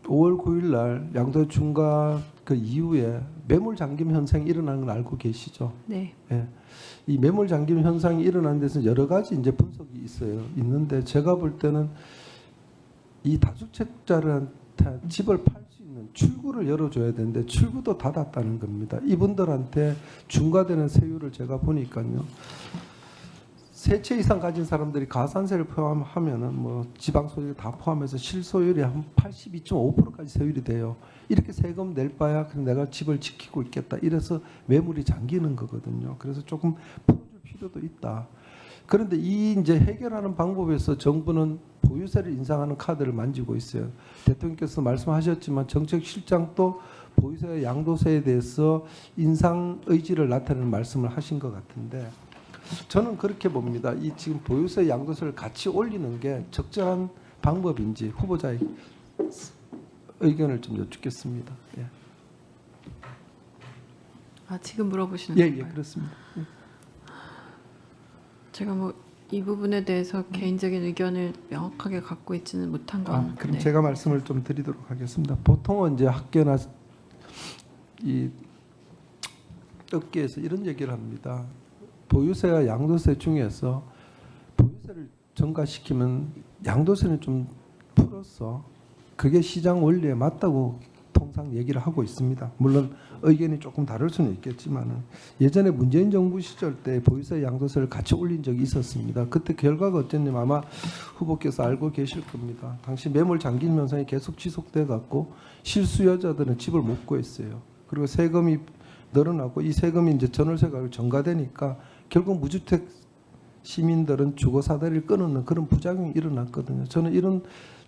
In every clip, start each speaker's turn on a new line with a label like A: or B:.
A: 5월 9일 날 양도세 중과 그 이후에 매물 잠김 현상이 일어나는 걸 알고 계시죠?
B: 네.
A: 예. 이 매물 잠김 현상이 일어나는 데서 여러 가지 이제 분석이 있는데 제가 볼 때는 이 다주택자들한테 집을 팔 수 있는 출구를 열어줘야 되는데 출구도 닫았다는 겁니다. 이분들한테 중과되는 세율을 제가 보니까요. 세 채 이상 가진 사람들이 가산세를 포함하면은 뭐 지방소득 다 포함해서 실소율이 한 82.5%까지 세율이 돼요. 이렇게 세금 낼 바야 그냥 내가 집을 지키고 있겠다. 이래서 매물이 잠기는 거거든요. 그래서 조금 풀어줄 필요도 있다. 그런데 이 이제 해결하는 방법에서 정부는 보유세를 인상하는 카드를 만지고 있어요. 대통령께서 말씀하셨지만 정책실장도 보유세, 양도세에 대해서 인상 의지를 나타내는 말씀을 하신 것 같은데 저는 그렇게 봅니다. 이 지금 보유세, 양도세를 같이 올리는 게 적절한 방법인지 후보자의 의견을 좀 여쭙겠습니다. 예.
B: 아, 지금 물어보시는
A: 예,
B: 건가요?
A: 예, 그렇습니다. 예.
B: 제가 뭐 이 부분에 대해서 개인적인 의견을 명확하게 갖고 있지는 못한 건.
A: 그럼
B: 네.
A: 제가 말씀을 좀 드리도록 하겠습니다. 보통은 이제 학계나 이 업계에서 이런 얘기를 합니다. 보유세와 양도세 중에서 보유세를 증가시키면 양도세는 좀 풀어서 그게 시장 원리에 맞다고 통상 얘기를 하고 있습니다. 물론 의견이 조금 다를 수는 있겠지만 예전에 문재인 정부 시절 때 보유세 양도세를 같이 올린 적이 있었습니다. 그때 결과가 어땠냐면 아마 후보께서 알고 계실 겁니다. 당시 매물 잠김 현상이 계속 지속돼 갖고 실수요자들은 집을 못 구했어요. 그리고 세금이 늘어나고 이 세금이 이제 전월세가 증가되니까 결국 무주택 시민들은 주거 사다리를 끊는 그런 부작용이 일어났거든요. 저는 이런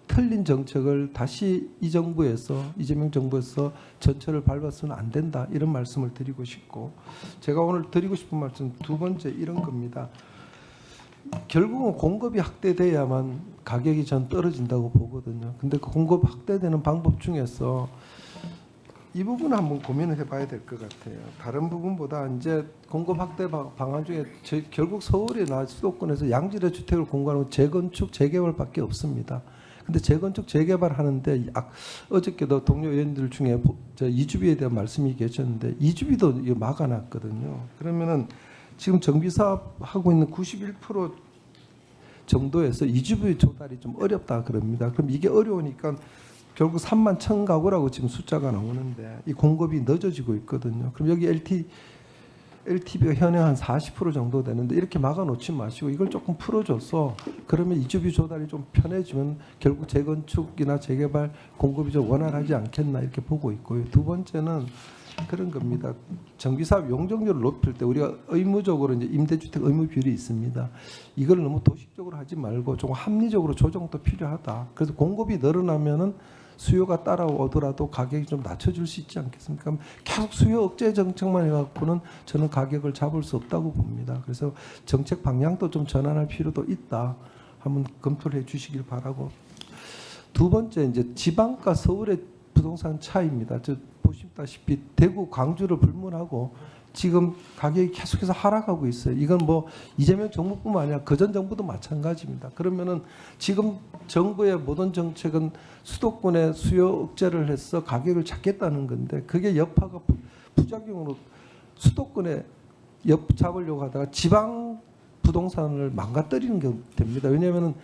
A: 틀린 정책을 다시 이 정부에서 이재명 정부에서 전철을 밟아서는 안 된다 이런 말씀을 드리고 싶고 제가 오늘 드리고 싶은 말씀 두 번째 이런 겁니다. 결국은 공급이 확대돼야만 가격이 전 떨어진다고 보거든요. 근데 그 공급 확대되는 방법 중에서 이 부분을 한번 고민을 해봐야 될 것 같아요. 다른 부분보다 이제 공급 확대 방안 중에 결국 서울이나 수도권에서 양질의 주택을 공급하는 건 재건축, 재개발밖에 없습니다. 근데 재건축, 재개발하는데 어저께도 동료 의원들 중에 이주비에 대한 말씀이 계셨는데 이주비도 이거 막아놨거든요. 그러면은 지금 정비사업 하고 있는 91% 정도에서 이주비 조달이 좀 어렵다 그럽니다. 그럼 이게 어려우니까 결국 3만 1,000 가구라고 지금 숫자가 나오는데 이 공급이 늦어지고 있거든요. 그럼 여기 LTV가 현행 한 40% 정도 되는데 이렇게 막아놓지 마시고 이걸 조금 풀어줘서 그러면 이주비 조달이 좀 편해지면 결국 재건축이나 재개발 공급이 좀 원활하지 않겠나 이렇게 보고 있고요. 두 번째는 그런 겁니다. 정비사업 용적률을 높일 때 우리가 의무적으로 이제 임대주택 의무 비율이 있습니다. 이걸 너무 도식적으로 하지 말고 조금 합리적으로 조정도 필요하다. 그래서 공급이 늘어나면은 수요가 따라오더라도 가격이 좀 낮춰줄 수 있지 않겠습니까? 계속 수요 억제 정책만 해갖고는 저는 가격을 잡을 수 없다고 봅니다. 그래서 정책 방향도 좀 전환할 필요도 있다. 한번 검토를 해주시길 바라고. 두 번째 이제 지방과 서울의 부동산 차이입니다. 저 보시다시피 대구, 광주를 불문하고 지금 가격이 계속해서 하락하고 있어요. 이건 뭐 이재명 정부뿐만 아니라 그전 정부도 마찬가지입니다. 그러면은 지금 정부의 모든 정책은 수도권의 수요 억제를 해서 가격을 잡겠다는 건데 그게 여파가 부작용으로 수도권에 잡으려고 하다가 지방 부동산을 망가뜨리는 게 됩니다. 왜냐하면은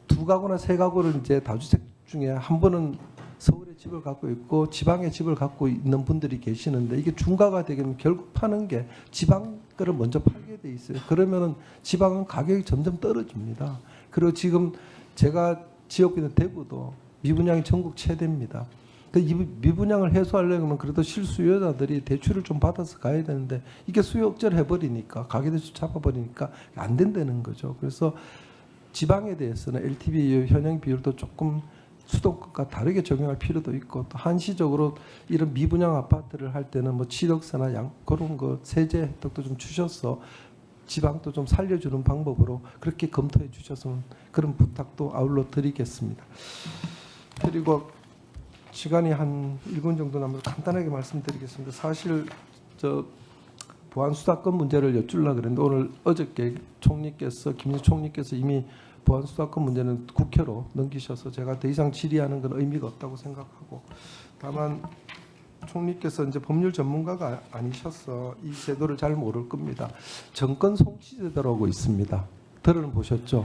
A: 두 가구나 세 가구를 이제 다주택 중에 한 번은 서울에 집을 갖고 있고 지방에 집을 갖고 있는 분들이 계시는데 이게 중과가 되면 결국 파는 게 지방 거를 먼저 팔게 돼 있어요. 그러면은 지방은 가격이 점점 떨어집니다. 그리고 지금 제가 지역구 있는 대구도 미분양이 전국 최대입니다. 이 미분양을 해소하려면 그래도 실수요자들이 대출을 좀 받아서 가야 되는데 이게 수요 억제를 해버리니까 가계대출 잡아버리니까 안 된다는 거죠. 그래서 지방에 대해서는 LTV 현행 비율도 조금 수도권과 다르게 적용할 필요도 있고 또 한시적으로 이런 미분양 아파트를 할 때는 뭐 취득세나 그런 거 세제 혜택도 좀 주셔서 지방도 좀 살려주는 방법으로 그렇게 검토해 주셨으면 그런 부탁도 아울러 드리겠습니다. 그리고 시간이 한 1분 정도 남아서 간단하게 말씀드리겠습니다. 사실 저 보안 수사권 문제를 여쭈려고 그랬는데 오늘 어저께 총리께서 김일성 총리께서 이미 보안 수사권 문제는 국회로 넘기셔서 제가 더 이상 질의하는 건 의미가 없다고 생각하고, 다만 총리께서 이제 법률 전문가가 아니셔서 이 제도를 잘 모를 겁니다. 정권 송치 제도라고 있습니다. 들어보셨죠?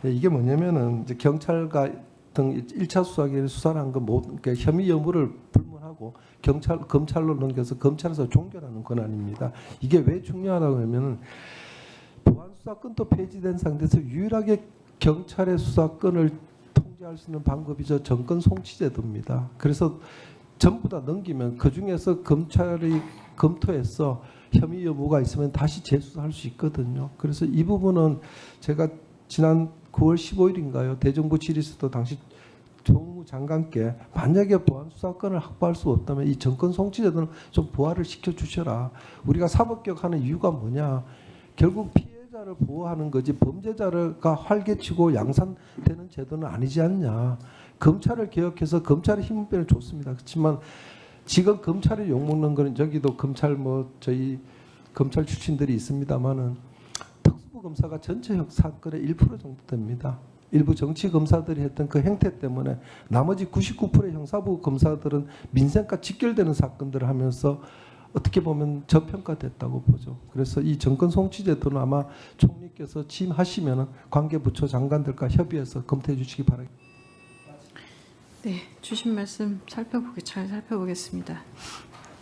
A: 이게 뭐냐면은 이제 경찰과 등 1차 수사기관에 수사를 한 거 그러니까 혐의 여부를 불문하고 검찰로 넘겨서 검찰에서 종결하는 권한입니다. 이게 왜 중요하다고 하면은 보안 수사권도 폐지된 상태에서 유일하게 경찰의 수사권을 통제할 수 있는 방법이 저 정권 송치 제도입니다. 그래서 전부 다 넘기면 그 중에서 검찰이 검토해서 혐의 여부가 있으면 다시 재수사할 수 있거든요. 그래서 이 부분은 제가 지난 9월 15일인가요? 대정부 질의에서도 당시 정무 장관께 만약에 보안 수사권을 확보할 수 없다면 이 정권 송치 제도는 좀 부활을 시켜 주셔라. 우리가 사법개혁하는 이유가 뭐냐? 결국 피해자를 보호하는 거지 범죄자가 활개치고 양산되는 제도는 아니지 않냐. 검찰을 개혁해서 검찰의 힘을 빼면 좋습니다. 그렇지만 지금 검찰이 욕먹는 거는 저기도 검찰 저희 검찰 출신들이 있습니다만은 특수부 검사가 전체 사건의 1% 정도 됩니다. 일부 정치 검사들이 했던 그 행태 때문에 나머지 99%의 형사부 검사들은 민생과 직결되는 사건들을 하면서 어떻게 보면 저평가됐다고 보죠. 그래서 이 정권 송치 제도는 아마 총리께서 취임하시면 관계부처 장관들과 협의해서 검토해 주시기 바랍니다.
B: 네, 주신 말씀 잘 살펴보겠습니다.